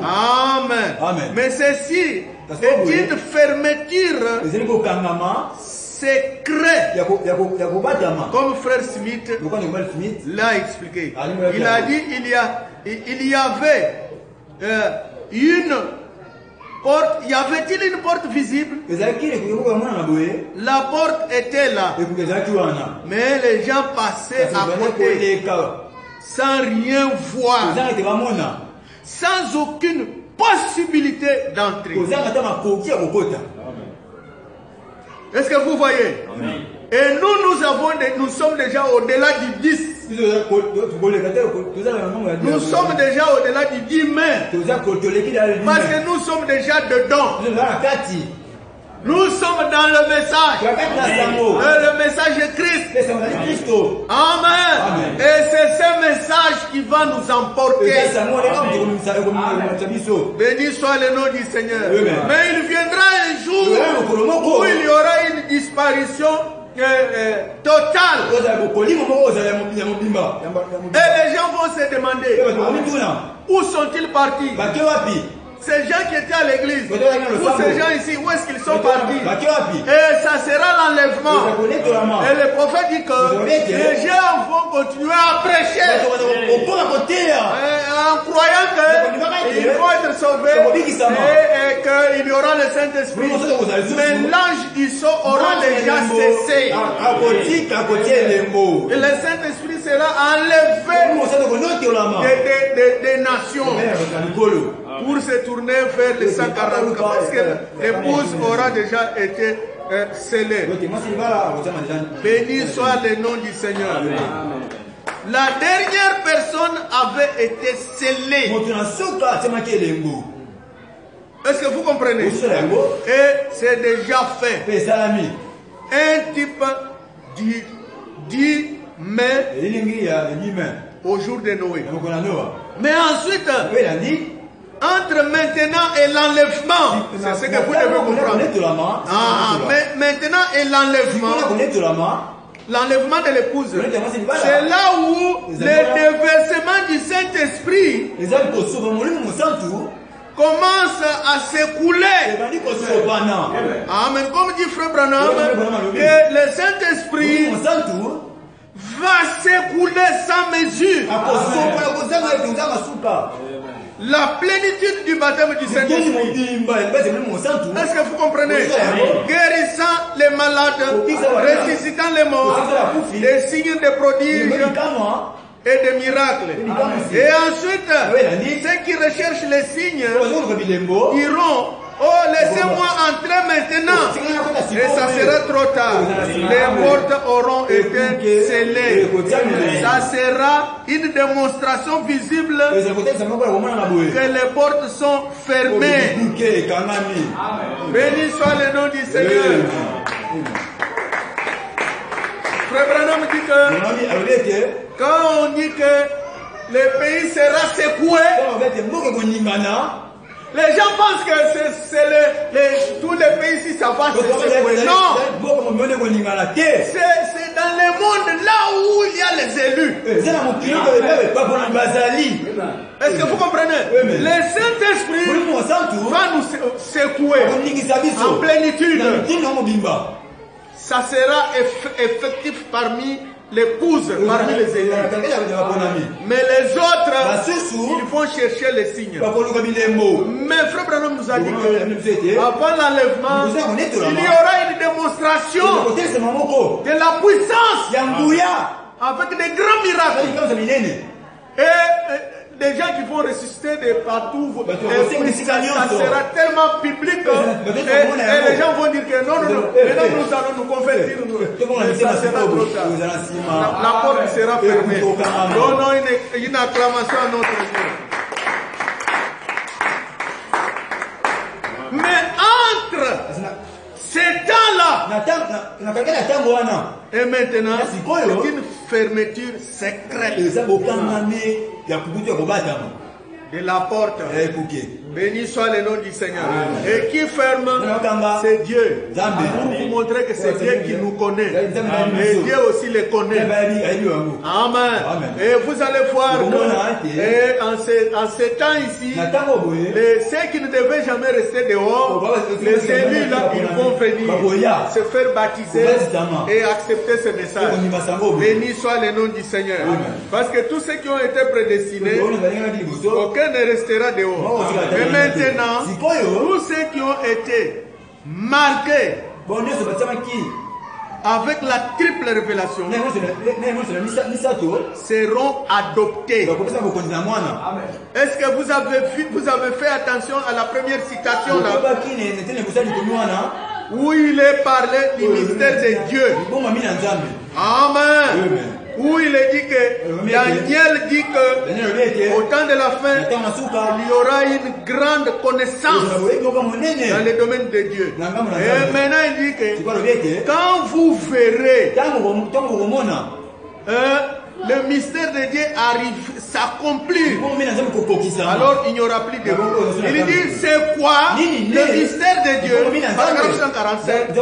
Amen. Mais ceci est une fermeture secret, comme frère Smith l'a expliqué. Il a dit il y avait une porte. Y avait-il une porte visible? La porte était là, mais les gens passaient à côté sans rien voir, sans aucune possibilité d'entrer. Est-ce que vous voyez? Amen. Et nous sommes déjà au-delà du 10. Nous sommes déjà au-delà du 10 mai. Parce que nous sommes déjà dedans. Nous sommes dans le message. Le message de Christ. Amen. Et c'est ce message qui va nous emporter. Béni soit le nom du Seigneur. Mais il viendra un jour où il y aura une disparition totale. Et les gens vont se demander, où sont-ils partis? Ces gens qui étaient à l'église, ou ces gens ici, où est-ce qu'ils sont partis? Et ça sera l'enlèvement. Et le prophète dit que les gens vont continuer à prêcher en croyant qu'ils vont être sauvés et qu'il y aura le Saint-Esprit. Mais l'ange du sceau aura déjà cessé. Et le Saint-Esprit sera enlevé des nations pour se tourner vers les 144, parce que l'épouse aura déjà été scellée. Béni soit le nom du Seigneur. La dernière personne avait été scellée. Est-ce que vous comprenez? Et c'est déjà fait. Un type dit mai au jour de Noé. Mais ensuite, entre maintenant et l'enlèvement, c'est ce que vous devez comprendre. Mais maintenant et l'enlèvement de l'épouse, c'est là où le déversement du Saint-Esprit commence à s'écouler. Amen. Comme dit Frère Branham, que le Saint-Esprit va s'écouler sans mesure. La plénitude du baptême du Saint-Esprit. Est-ce que vous comprenez? Guérissant les malades, ressuscitant les morts, des signes de prodiges et des miracles. Et ensuite, ceux qui recherchent les signes diront, oh, laissez-moi entrer maintenant. Et ça sera trop tard. Les portes auront été scellées. Ça sera une démonstration visible que les portes sont fermées. Béni soit le nom du Seigneur. Frère Branham dit que quand on dit que le pays sera secoué, les gens pensent que tous les pays ici, ça va se secouer. Non! C'est dans le monde là où il y a les élus. Est-ce que vous comprenez? Le Saint-Esprit va nous secouer en plénitude. Ça sera effectif parmi l'épouse parmi les élus. Mais les autres, ils vont chercher les signes. Mais Frère Branham nous a dit que avant l'enlèvement, il y aura une démonstration de la puissance avec des grands miracles. Et des gens qui vont ressusciter de partout, ça sera tellement public et les gens vont dire que non, maintenant nous allons nous convertir. Ça sera trop tard. La porte sera fermée. Donnons une acclamation à notre Dieu. Mais entre ces temps-là et maintenant, c'est une fermeture secrète de la porte. Béni soit le nom du Seigneur. Et qui ferme, c'est Dieu. Pour vous montrer que c'est Dieu qui nous connaît. Et Dieu aussi les connaît. Amen. Et vous allez voir que en ces temps ici, ceux qui ne devaient jamais rester dehors, les élus là, ils vont venir se faire baptiser et accepter ce message. Béni soit le nom du Seigneur. Parce que tous ceux qui ont été prédestinés, aucun ne restera dehors. Et maintenant, tous ceux qui ont été marqués avec la triple révélation seront adoptés. Est-ce que vous avez fait attention à la première citation là, où il est parlé du mystère de Dieu? Amen. Où il est dit que Daniel dit que au temps de la fin, il y aura une grande connaissance dans le domaine de Dieu. Et maintenant il dit que quand vous verrez le mystère de Dieu arrive, s'accomplir, alors il n'y aura plus de vous. Il dit c'est quoi le mystère de Dieu? Paragraphe 147.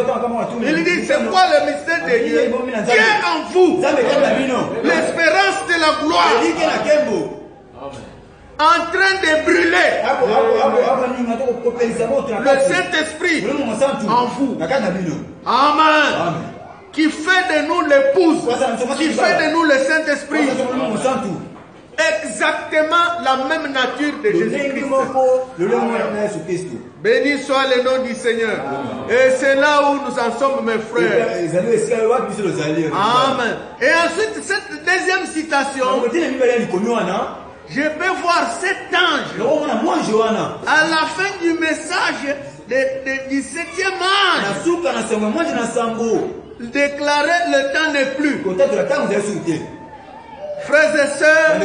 Il dit c'est quoi le mystère de Dieu qui est en vous? L'espérance de la gloire en train de brûler. Le Saint-Esprit en vous. Amen. Qui fait de nous l'épouse, qui fait de nous le Saint-Esprit. Exactement la même nature de Jésus-Christ. Béni soit le nom du Seigneur. Et c'est là où nous en sommes, mes frères. Amen. Et ensuite, cette deuxième citation, je peux voir cet ange à la fin du message du 7e ange déclarer le temps n'est plus. Frères et sœurs,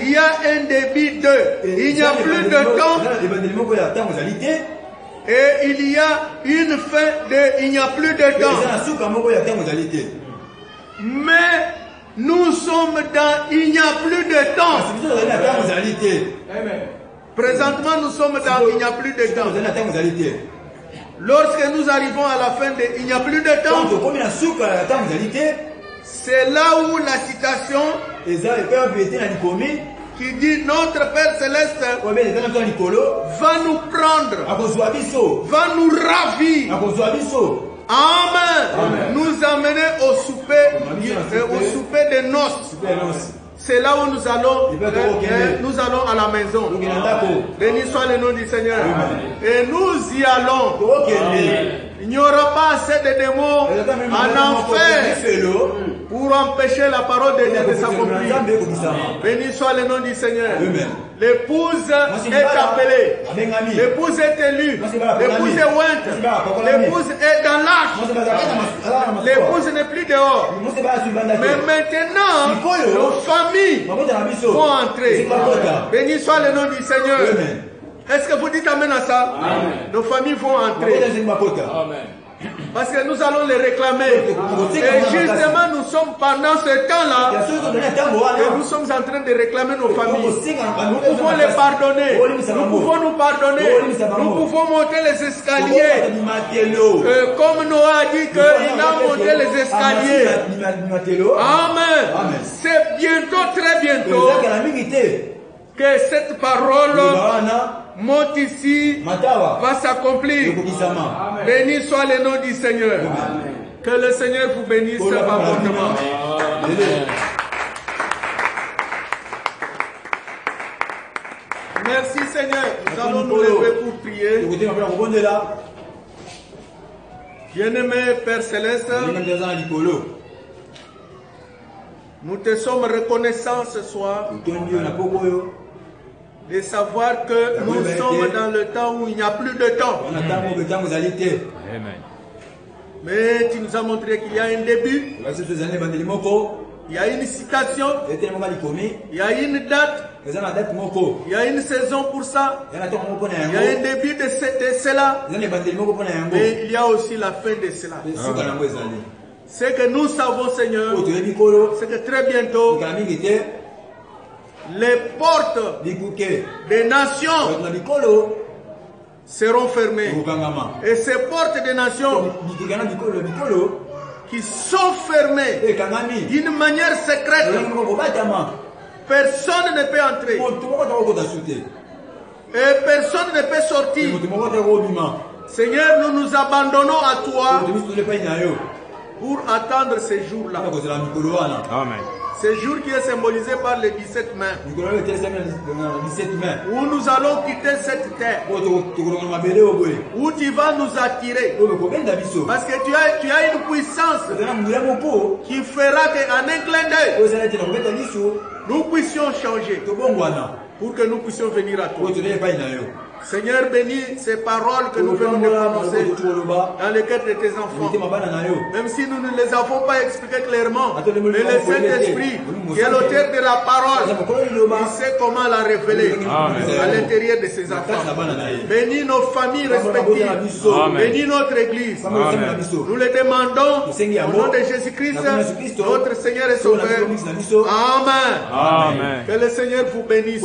il y a un début de. Il n'y a plus de temps. Et il y a une fin de. Il n'y a plus de temps. Mais nous sommes dans. Il n'y a plus de temps. Présentement, nous sommes dans. Il n'y a plus de temps. Lorsque nous arrivons à la fin de il n'y a plus de temps, c'est là où la citation qui dit notre Père Céleste va nous prendre, va nous ravir. Amen. Nous amener au souper de noces. C'est là où nous allons à la maison. Béni soit le nom du Seigneur. Et nous y allons. Il n'y aura pas assez de démons en enfer pour empêcher la parole de Dieu de s'accomplir. Béni soit le nom du Seigneur. L'épouse est appelée. L'épouse est élue. L'épouse est ointe. L'épouse est dans l'arche. L'épouse n'est plus dehors. Mais maintenant, nos familles vont entrer. Béni soit le nom du Seigneur. Est-ce que vous dites amen à ça? Amen. Nos familles vont entrer. Amen. Parce que nous allons les réclamer. Et justement, nous sommes pendant ce temps-là, et nous sommes en train de réclamer nos familles. Nous pouvons les pardonner. Nous pouvons nous pardonner. Nous pouvons monter les escaliers. Comme Noah a dit qu'il a monté les escaliers. Amen. C'est bientôt, très bientôt, que cette parole monte ici, va s'accomplir. Béni soit le nom du Seigneur. Amen. Que le Seigneur vous bénisse abondamment. Merci Seigneur. Nous allons nous lever pour prier. Bien-aimé Père Céleste, nous te sommes reconnaissants ce soir de savoir que nous sommes dans le temps où il n'y a plus de temps. Mais tu nous as montré qu'il y a un début, il y a une citation, il y a une date, il y a une saison pour ça, il y a un début de cela, mais il y a aussi la fin de cela. Ce que nous savons, Seigneur, c'est que très bientôt, les portes des nations seront fermées. Et ces portes des nations qui sont fermées d'une manière secrète, personne ne peut entrer. Et personne ne peut sortir. Seigneur, nous nous abandonnons à toi pour attendre ces jours-là. Amen. Ce jour qui est symbolisé par les 17 mains. Où nous allons quitter cette terre. Où tu vas nous attirer. Parce que tu as une puissance qui fera qu'en un clin d'œil, nous puissions changer. Pour que nous puissions venir à toi. Seigneur, bénis ces paroles que nous venons de prononcer dans le cœur de tes enfants. Même si nous ne les avons pas expliquées clairement, mais le Saint-Esprit, qui est l'auteur de la parole, il sait comment la révéler à l'intérieur de ses enfants. Bénis nos familles respectives. Bénis notre Église. Nous le demandons au nom de Jésus-Christ, notre Seigneur et Sauveur. Amen. Que le Seigneur vous bénisse.